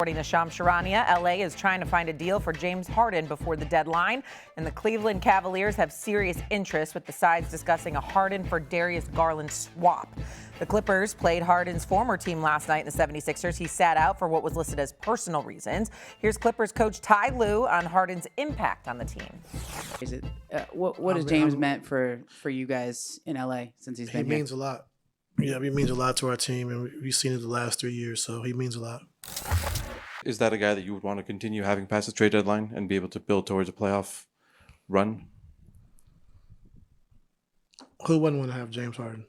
According to Shams Charania, LA is trying to find a deal for James Harden before the deadline, and the Cleveland Cavaliers have serious interest, with the sides discussing a Harden for Darius Garland swap. The Clippers played Harden's former team last night in the 76ers. He sat out for what was listed as personal reasons. Here's Clippers coach Ty Lue on Harden's impact on the team. What has James meant for you guys in LA since he's been here? He means a lot. Yeah, he means a lot to our team, and we've seen it the last 3 years, so he means a lot. Is that a guy that you would want to continue having past the trade deadline and be able to build towards a playoff run? Who wouldn't want to have James Harden?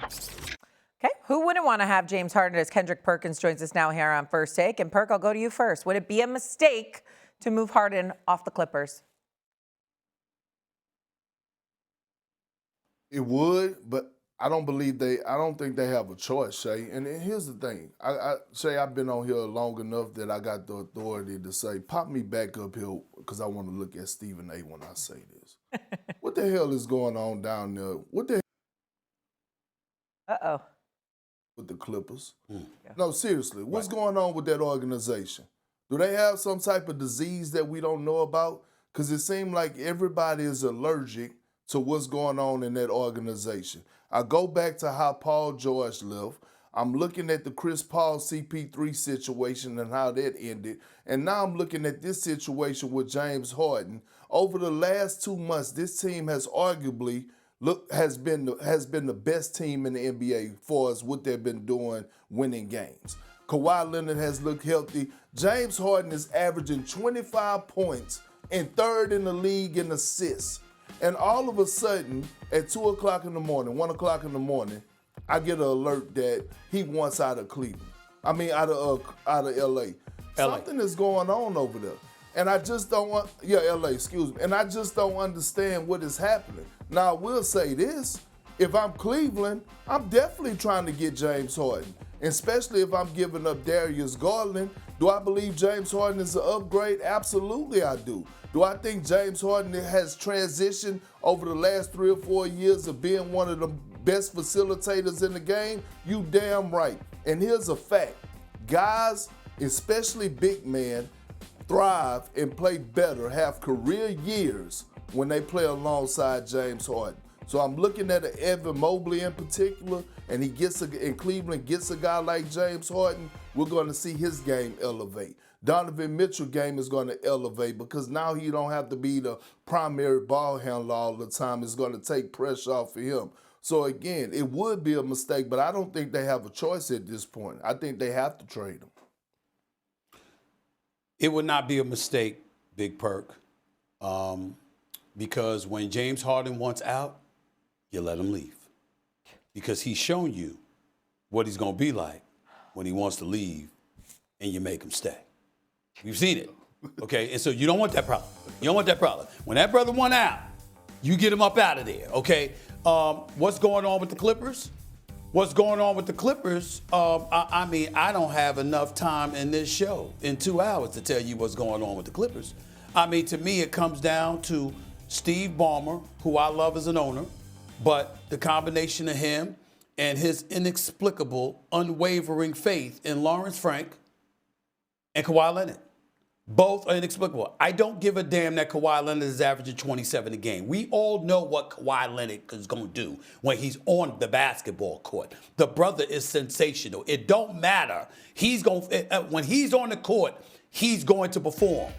Okay, who wouldn't want to have James Harden? As Kendrick Perkins joins us now here on First Take. And Perk, I'll go to you first. Would it be a mistake to move Harden off the Clippers? It would, but I don't think they have a choice, Shae. And here's the thing. Shae, I've been on here long enough that I got the authority to say, pop me back up here because I want to look at Stephen A. when I say this. What the hell is going on down there? What the Uh-oh. with the Clippers? No, seriously. What's going on with that organization? Do they have some type of disease that we don't know about? Because it seems like everybody is allergic to what's going on in that organization. I go back to how Paul George left. I'm looking at the Chris Paul CP3 situation and how that ended. And now I'm looking at this situation with James Harden. Over the last 2 months, this team has arguably has been the best team in the NBA for us, what they've been doing, winning games. Kawhi Leonard has looked healthy. James Harden is averaging 25 points and third in the league in assists. And all of a sudden, at 2 o'clock in the morning, 1 o'clock in the morning, I get an alert that he wants out of Cleveland. I mean, out of LA. Something is going on over there. And I just don't want, LA, excuse me. And I just don't understand what is happening. Now, I will say this. If I'm Cleveland, I'm definitely trying to get James Harden, especially if I'm giving up Darius Garland. Do I believe James Harden is an upgrade? Absolutely, I do. Do I think James Harden has transitioned over the last 3 or 4 years of being one of the best facilitators in the game? You damn right. And here's a fact. Guys, especially big men, thrive and play better, have career years when they play alongside James Harden. So I'm looking at an Evan Mobley in particular, and and Cleveland gets a guy like James Harden. We're going to see his game elevate. Donovan Mitchell's game is going to elevate because now he don't have to be the primary ball handler all the time. It's going to take pressure off of him. So again, it would be a mistake, but I don't think they have a choice at this point. I think they have to trade him. It would not be a mistake, Big Perk, because when James Harden wants out, you let him leave. Because he's shown you what he's going to be like when he wants to leave and you make him stay. We've seen it, okay? And so you don't want that problem. You don't want that problem. When that brother went out, you get him up out of there, okay? What's going on with the Clippers? What's going on with the Clippers? I mean, I don't have enough time in this show in 2 hours to tell you what's going on with the Clippers. I mean, to me, it comes down to Steve Ballmer, who I love as an owner, but the combination of him and his inexplicable, unwavering faith in Lawrence Frank and Kawhi Leonard. Both are inexplicable. I don't give a damn that Kawhi Leonard is averaging 27 a game. We all know what Kawhi Leonard is going to do when he's on the basketball court. The brother is sensational. It don't matter. When he's on the court, he's going to perform.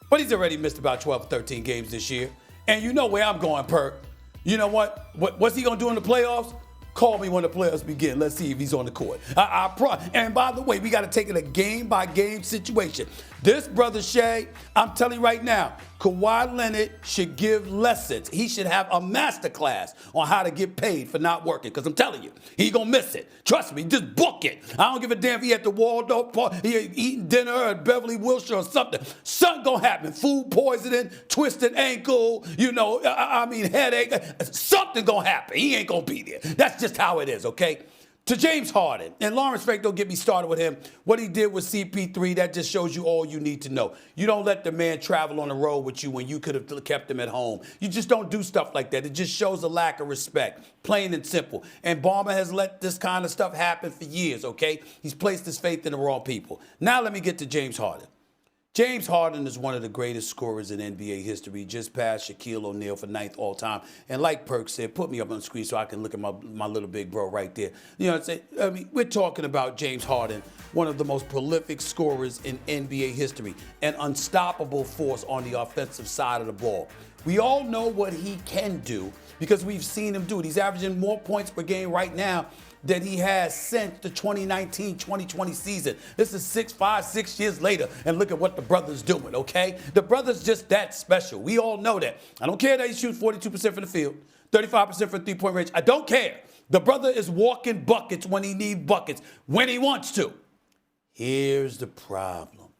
But he's already missed about 12 or 13 games this year. And you know where I'm going, Perk. You know what? What's he going to do in the playoffs? Call me when the playoffs begin. Let's see if he's on the court. And by the way, we got to take it a game-by-game situation. This brother Shae, I'm telling you right now, Kawhi Leonard should give lessons. He should have a master class on how to get paid for not working. Because I'm telling you, he going to miss it. Trust me, just book it. I don't give a damn if he at the Waldorf Park, he eating dinner at Beverly Wilshire or something. Something going to happen. Food poisoning, twisted ankle, headache. Something going to happen. He ain't going to be there. That's just how it is, okay? To James Harden, and Lawrence Frank, don't get me started with him. What he did with CP3, that just shows you all you need to know. You don't let the man travel on the road with you when you could have kept him at home. You just don't do stuff like that. It just shows a lack of respect, plain and simple. And Ballmer has let this kind of stuff happen for years, okay? He's placed his faith in the wrong people. Now let me get to James Harden. James Harden is one of the greatest scorers in NBA history, just past Shaquille O'Neal for 9th all time. And like Perk said, put me up on the screen so I can look at my little big bro right there. You know what I'm saying? I mean, we're talking about James Harden, one of the most prolific scorers in NBA history, an unstoppable force on the offensive side of the ball. We all know what he can do because we've seen him do it. He's averaging more points per game right now that he has since the 2019-2020 season. This is 6 years later, and look at what the brother's doing, okay? The brother's just that special. We all know that. I don't care that he shoots 42% from the field, 35% from three-point range. I don't care. The brother is walking buckets when he needs buckets, when he wants to. Here's the problem.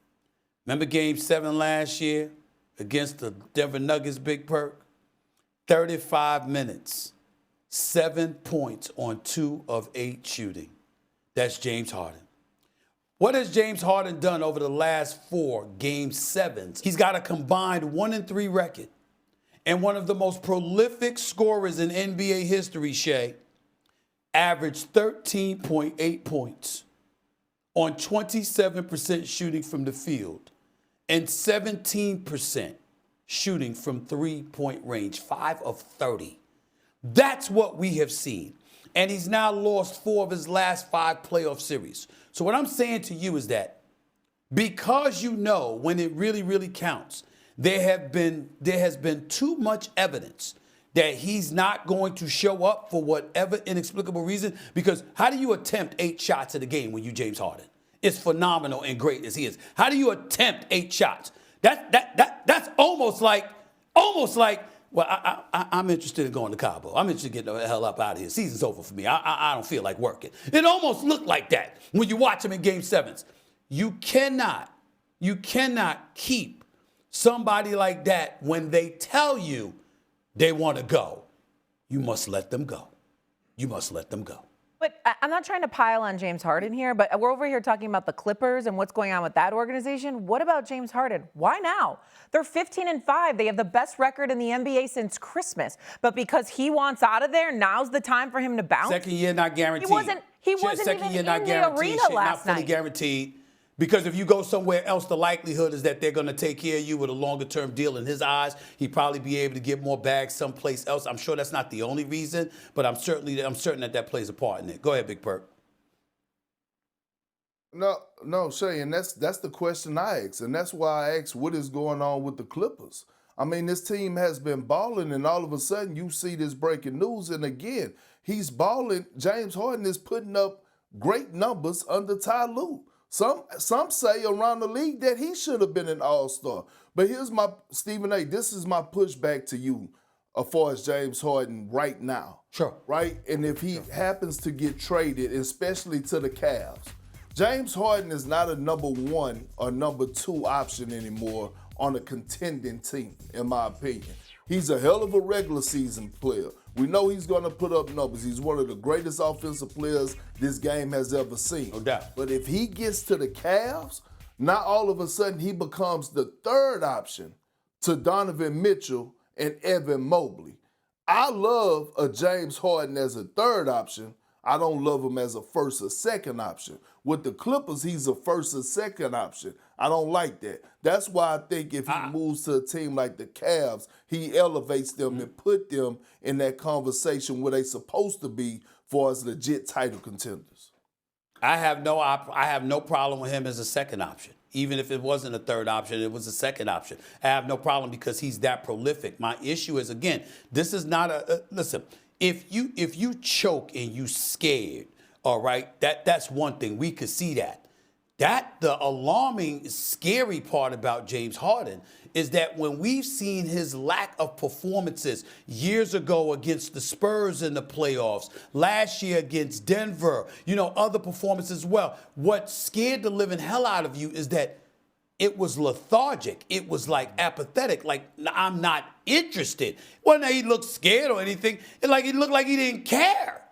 Remember Game 7 last year against the Denver Nuggets, Big Perk? 35 minutes. 7 points on 2 of 8 shooting. That's James Harden. What has James Harden done over the last 4 Game 7s? He's got a combined 1-3 record. And one of the most prolific scorers in NBA history, Shae, averaged 13.8 points on 27% shooting from the field and 17% shooting from three-point range, 5 of 30. That's what we have seen. And he's now lost 4 of his last 5 playoff series. So what I'm saying to you is that because you know when it really, really counts, there has been too much evidence that he's not going to show up for whatever inexplicable reason. Because how do you attempt 8 shots in a game when you James Harden? It's phenomenal and great as he is. How do you attempt 8 shots? That's almost like. Well, I'm interested in going to Cabo. I'm interested in getting the hell up out of here. Season's over for me. I don't feel like working. It almost looked like that when you watch him in Game 7s. You cannot keep somebody like that when they tell you they want to go. You must let them go. You must let them go. But I'm not trying to pile on James Harden here, but we're over here talking about the Clippers and what's going on with that organization. What about James Harden? Why now? They're 15-5. They have the best record in the NBA since Christmas. But because he wants out of there, now's the time for him to bounce? Second year not guaranteed. He wasn't even in the arena last night. Not fully guaranteed. Because if you go somewhere else, the likelihood is that they're going to take care of you with a longer-term deal. In his eyes, he'd probably be able to get more bags someplace else. I'm sure that's not the only reason, but I'm certain that plays a part in it. Go ahead, Big Perk. No, Shae, and that's the question I asked, and that's why I asked what is going on with the Clippers. I mean, this team has been balling, and all of a sudden you see this breaking news, and again, he's balling. James Harden is putting up great numbers under Ty Lue. Some say around the league that he should have been an all-star. But here's my, Stephen A., this is my pushback to you as far as James Harden right now. Sure. Right? And if he happens to get traded, especially to the Cavs, James Harden is not a number 1 or number 2 option anymore on a contending team, in my opinion. He's a hell of a regular season player. We know he's going to put up numbers. He's one of the greatest offensive players this game has ever seen. No doubt. But if he gets to the Cavs, now all of a sudden he becomes the 3rd option to Donovan Mitchell and Evan Mobley. I love a James Harden as a 3rd option. I don't love him as a 1st or 2nd option. With the Clippers, he's a 1st or 2nd option. I don't like that. That's why I think if he moves to a team like the Cavs, he elevates them and put them in that conversation where they're supposed to be for as legit title contenders. I have no problem with him as a 2nd option. Even if it wasn't a 3rd option, it was a 2nd option. I have no problem because he's that prolific. My issue is, again, this is not listen, if you choke and you scared, all right, that's one thing. We could see that. The alarming, scary part about James Harden is that when we've seen his lack of performances years ago against the Spurs in the playoffs, last year against Denver, other performances as well, what scared the living hell out of you is that it was lethargic. It was like apathetic, like I'm not interested. Wasn't that he looked scared or anything. It looked like he didn't care.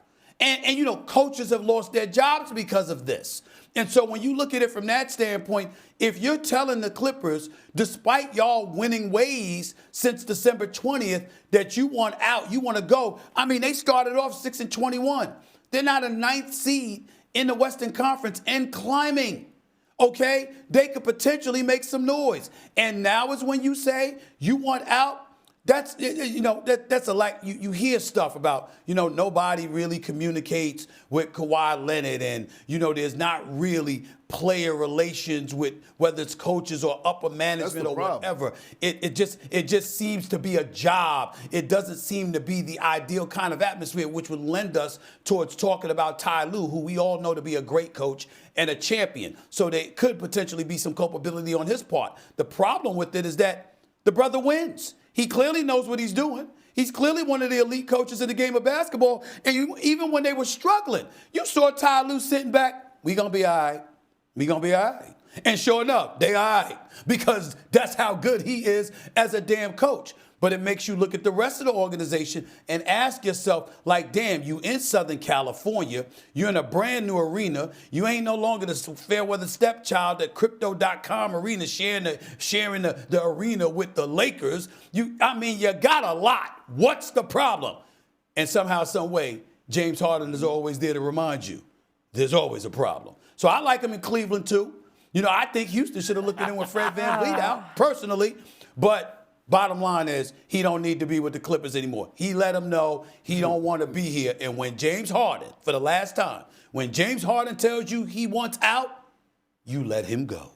And coaches have lost their jobs because of this. And so when you look at it from that standpoint, if you're telling the Clippers, despite y'all winning ways since December 20th, that you want out, you want to go. I mean, they started off 6-21. They're not a 9th seed in the Western Conference and climbing. Okay? They could potentially make some noise. And now is when you say you want out. That's, that's you hear stuff about, nobody really communicates with Kawhi Leonard and, there's not really player relations with whether it's coaches or upper management or whatever. It just seems to be a job. It doesn't seem to be the ideal kind of atmosphere, which would lend us towards talking about Ty Lue, who we all know to be a great coach and a champion. So there could potentially be some culpability on his part. The problem with it is that the brother wins. He clearly knows what he's doing. He's clearly one of the elite coaches in the game of basketball. And even when they were struggling, you saw Ty Lue sitting back. We gonna be all right. We gonna be all right. And sure enough, they all right. Because that's how good he is as a damn coach. But it makes you look at the rest of the organization and ask yourself, like, damn, you in Southern California, you're in a brand new arena, you ain't no longer the fair-weather stepchild at Crypto.com arena sharing the arena with the Lakers. You got a lot. What's the problem? And somehow, some way, James Harden is always there to remind you there's always a problem. So I like him in Cleveland, too. I think Houston should have looked at him with Fred VanVleet out, personally. But bottom line is, he don't need to be with the Clippers anymore. He let them know he don't want to be here. And when James Harden, for the last time, when James Harden tells you he wants out, you let him go.